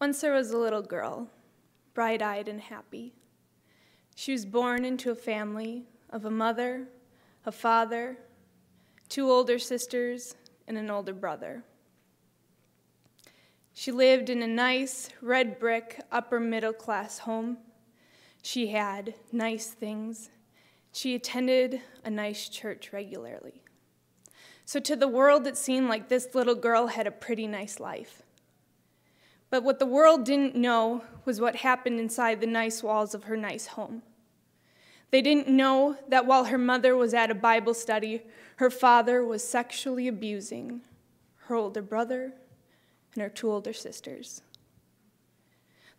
Once there was a little girl, bright-eyed and happy. She was born into a family of a mother, a father, 2 older sisters, and an older brother. She lived in a nice, red brick, upper middle class home. She had nice things. She attended a nice church regularly. So to the world, it seemed like this little girl had a pretty nice life. But what the world didn't know was what happened inside the nice walls of her nice home. They didn't know that while her mother was at a Bible study, her father was sexually abusing her older brother and her 2 older sisters.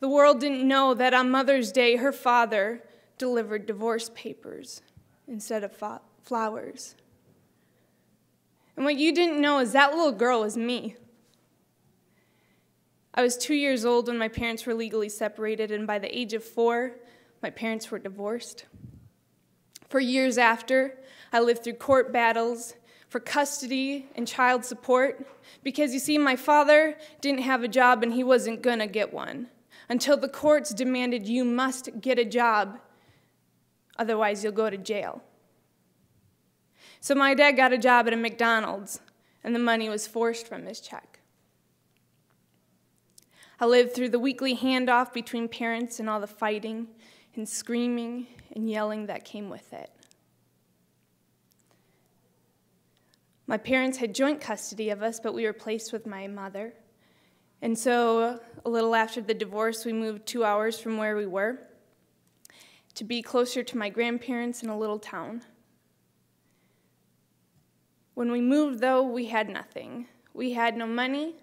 The world didn't know that on Mother's Day, her father delivered divorce papers instead of flowers. And what you didn't know is that little girl was me. I was 2 years old when my parents were legally separated, and by the age of 4, my parents were divorced. For years after, I lived through court battles for custody and child support because, you see, my father didn't have a job and he wasn't going to get one until the courts demanded you must get a job, otherwise you'll go to jail. So my dad got a job at a McDonald's, and the money was forced from his check. I lived through the weekly handoff between parents and all the fighting and screaming and yelling that came with it. My parents had joint custody of us, but we were placed with my mother. And so a little after the divorce, we moved 2 hours from where we were to be closer to my grandparents in a little town. When we moved, though, we had nothing. We had no money,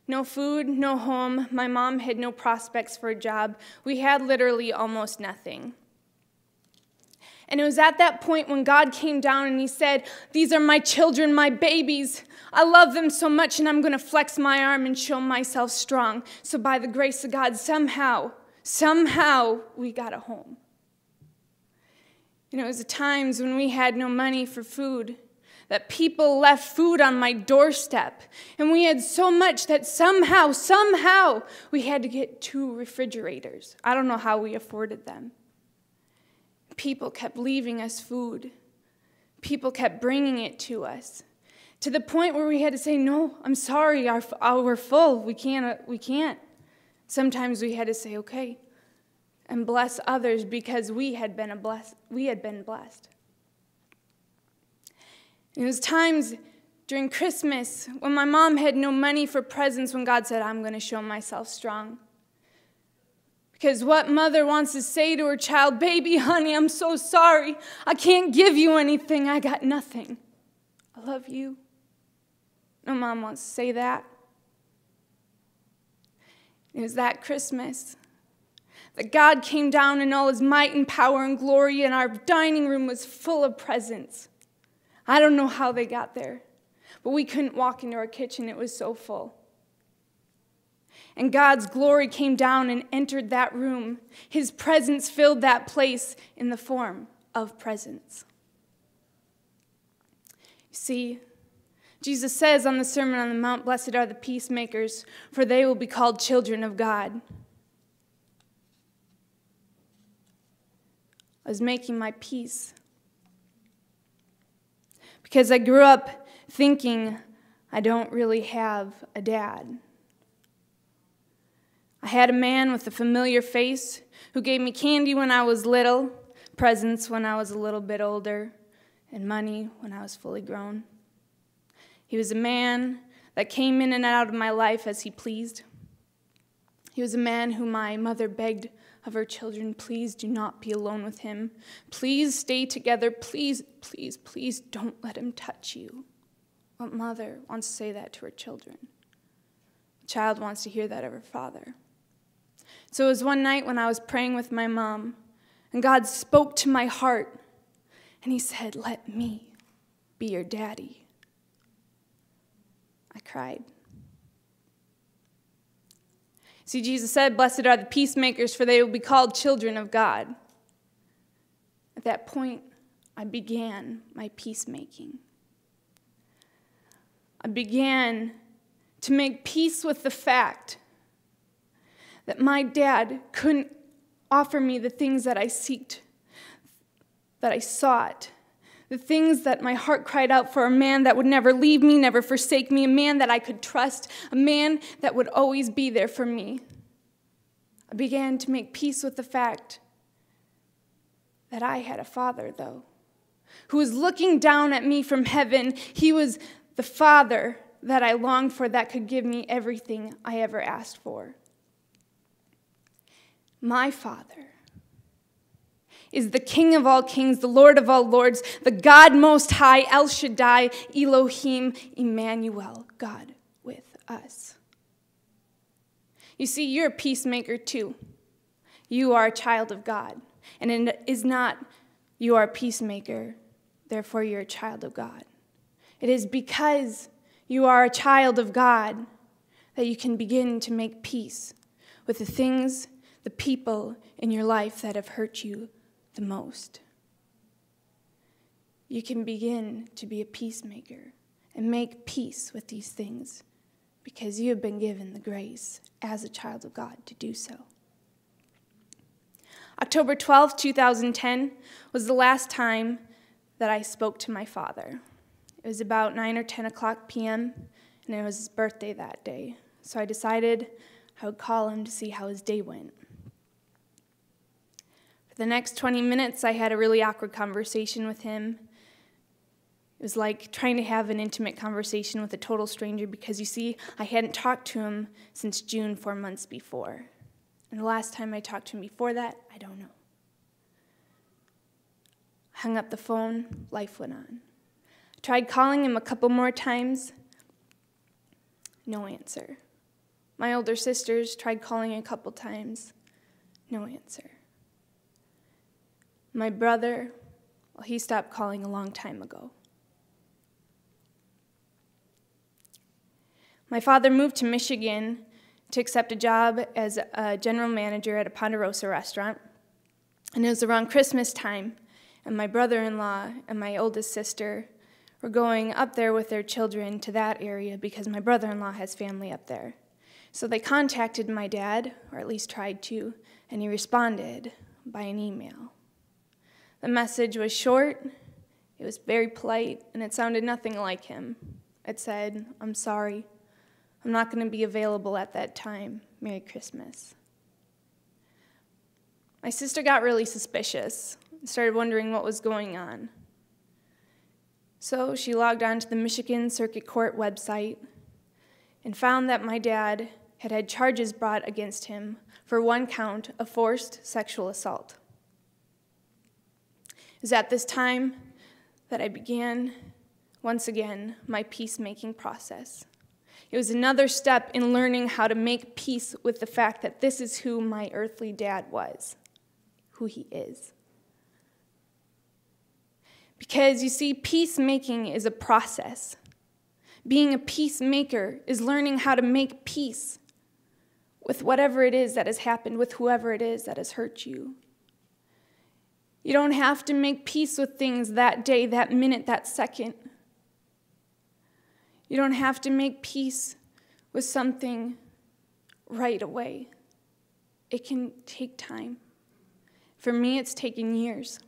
no food, no home. My mom had no prospects for a job. We had literally almost nothing. And it was at that point when God came down and he said, "These are my children, my babies. I love them so much, and I'm going to flex my arm and show myself strong." So by the grace of God, somehow, we got a home. And it was at times when we had no money for food that people left food on my doorstep. And we had so much that somehow, we had to get 2 refrigerators. I don't know how we afforded them. People kept leaving us food. People kept bringing it to us, to the point where we had to say, "No, I'm sorry, we're full. We can't. Sometimes we had to say, "Okay," and bless others because we had been blessed. It was times during Christmas when my mom had no money for presents when God said, "I'm going to show myself strong." Because what mother wants to say to her child, "Baby, honey, I'm so sorry. I can't give you anything. I got nothing. I love you." No mom wants to say that. It was that Christmas that God came down in all his might and power and glory, and our dining room was full of presents. I don't know how they got there, but we couldn't walk into our kitchen. It was so full. And God's glory came down and entered that room. His presence filled that place in the form of presents. You see, Jesus says on the Sermon on the Mount, "Blessed are the peacemakers, for they will be called children of God." I was making my peace because I grew up thinking I don't really have a dad. I had a man with a familiar face who gave me candy when I was little, presents when I was a little bit older, and money when I was fully grown. He was a man that came in and out of my life as he pleased. He was a man whom my mother begged of her children, "Please do not be alone with him. Please stay together. Please, please, please don't let him touch you." What mother wants to say that to her children? A child wants to hear that of her father. So it was one night when I was praying with my mom, and God spoke to my heart, and he said, "Let me be your daddy." I cried. See, Jesus said, "Blessed are the peacemakers, for they will be called children of God." At that point, I began my peacemaking. I began to make peace with the fact that my dad couldn't offer me the things that I seeked, that I sought, the things that my heart cried out for, a man that would never leave me, never forsake me, a man that I could trust, a man that would always be there for me. I began to make peace with the fact that I had a father, though, who was looking down at me from heaven. He was the father that I longed for, that could give me everything I ever asked for. My Father is the King of all kings, the Lord of all lords, the God most high, El Shaddai, Elohim, Emmanuel, God with us. You see, you're a peacemaker too. You are a child of God. And it is not you are a peacemaker, therefore you're a child of God. It is because you are a child of God that you can begin to make peace with the things, the people in your life that have hurt you the most. You can begin to be a peacemaker and make peace with these things because you have been given the grace as a child of God to do so. October 12th, 2010 was the last time that I spoke to my father. It was about 9 or 10 o'clock p.m., and it was his birthday that day. So I decided I would call him to see how his day went. For the next 20 minutes, I had a really awkward conversation with him. It was like trying to have an intimate conversation with a total stranger because, you see, I hadn't talked to him since June, 4 months before. And the last time I talked to him before that, I don't know. I hung up the phone, life went on. I tried calling him a couple more times, no answer. My older sisters tried calling a couple times, no answer. My brother, well, he stopped calling a long time ago. My father moved to Michigan to accept a job as a general manager at a Ponderosa restaurant. And it was around Christmas time, and my brother-in-law and my oldest sister were going up there with their children to that area because my brother-in-law has family up there. So they contacted my dad, or at least tried to, and he responded by an email. The message was short, it was very polite, and it sounded nothing like him. It said, "I'm sorry. I'm not going to be available at that time. Merry Christmas." My sister got really suspicious and started wondering what was going on. So she logged on to the Michigan Circuit Court website and found that my dad had had charges brought against him for one count of forced sexual assault. It was at this time that I began, once again, my peacemaking process. It was another step in learning how to make peace with the fact that this is who my earthly dad was, who he is. Because, you see, peacemaking is a process. Being a peacemaker is learning how to make peace with whatever it is that has happened, with whoever it is that has hurt you. You don't have to make peace with things that day, that minute, that second. You don't have to make peace with something right away. It can take time. For me, it's taken years.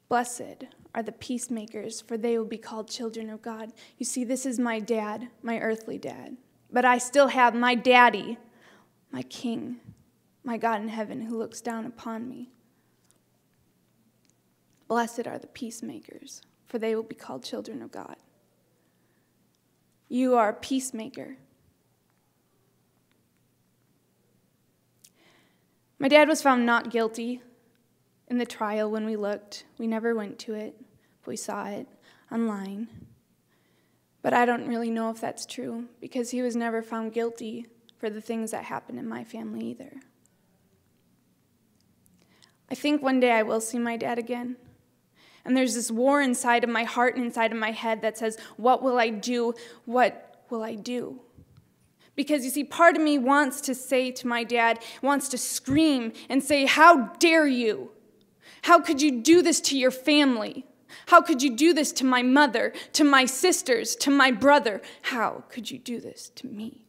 Blessed are the peacemakers, for they will be called children of God. You see, this is my dad, my earthly dad. But I still have my daddy, my king, my God in heaven, who looks down upon me. Blessed are the peacemakers, for they will be called children of God. You are a peacemaker. My dad was found not guilty in the trial when we looked. We never went to it, but we saw it online. But I don't really know if that's true, because he was never found guilty for the things that happened in my family either. I think one day I will see my dad again. And there's this war inside of my heart and inside of my head that says, what will I do? What will I do? Because, you see, part of me wants to say to my dad, wants to scream and say, how dare you? How could you do this to your family? How could you do this to my mother, to my sisters, to my brother? How could you do this to me?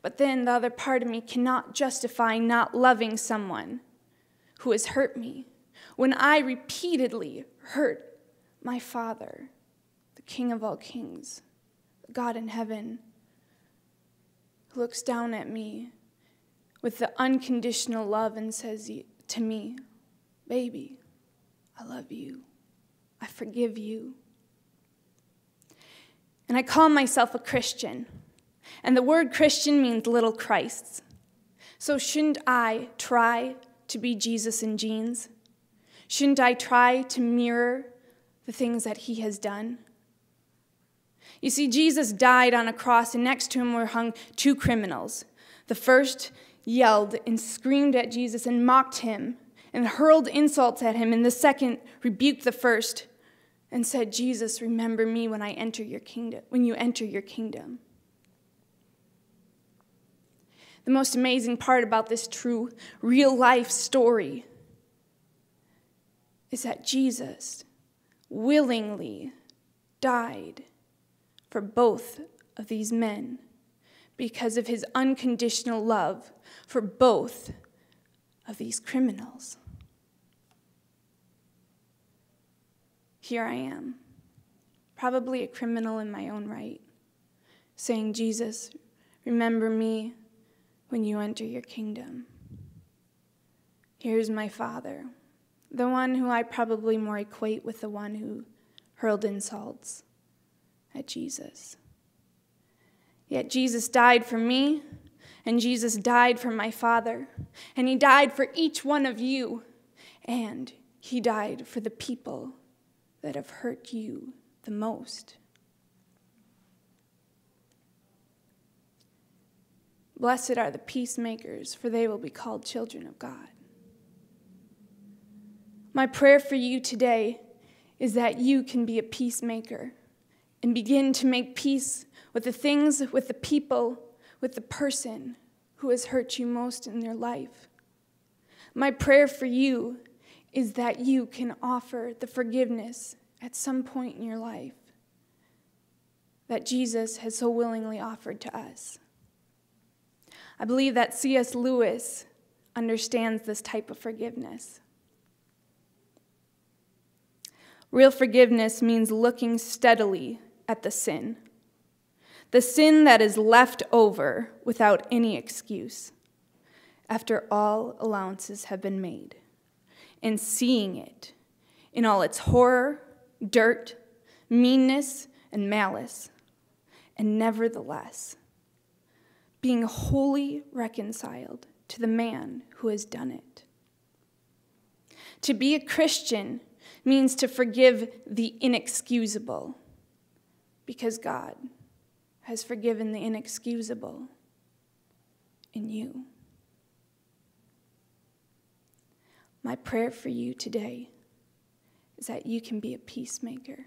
But then the other part of me cannot justify not loving someone who has hurt me when I repeatedly hurt my Father, the King of all kings, the God in heaven, who looks down at me with the unconditional love and says to me, baby, I love you. I forgive you. And I call myself a Christian. And the word Christian means little Christs. So shouldn't I try to be Jesus in jeans? Shouldn't I try to mirror the things that he has done? You see, Jesus died on a cross, and next to him were hung two criminals. The first yelled and screamed at Jesus and mocked him and hurled insults at him, and the second rebuked the first and said, Jesus, remember me when you enter your kingdom. The most amazing part about this true, real-life story is that Jesus willingly died for both of these men because of his unconditional love for both of these criminals. Here I am, probably a criminal in my own right, saying, Jesus, remember me when you enter your kingdom. Here's my Father, the one who I probably more equate with the one who hurled insults at Jesus. Yet Jesus died for me, and Jesus died for my Father, and he died for each one of you, and he died for the people that have hurt you the most. Blessed are the peacemakers, for they will be called children of God. My prayer for you today is that you can be a peacemaker and begin to make peace with the things, with the people, with the person who has hurt you most in their life. My prayer for you is that you can offer the forgiveness at some point in your life that Jesus has so willingly offered to us. I believe that C.S. Lewis understands this type of forgiveness. Real forgiveness means looking steadily at the sin that is left over without any excuse, after all allowances have been made, and seeing it in all its horror, dirt, meanness, and malice, and nevertheless being wholly reconciled to the man who has done it. To be a Christian means to forgive the inexcusable, because God has forgiven the inexcusable in you. My prayer for you today is that you can be a peacemaker.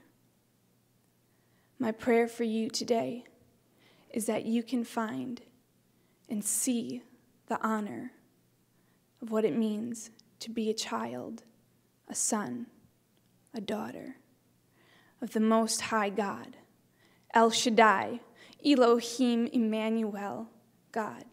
My prayer for you today is that you can find and see the honor of what it means to be a child, a son, a daughter of the Most High God, El Shaddai, Elohim Emmanuel, God.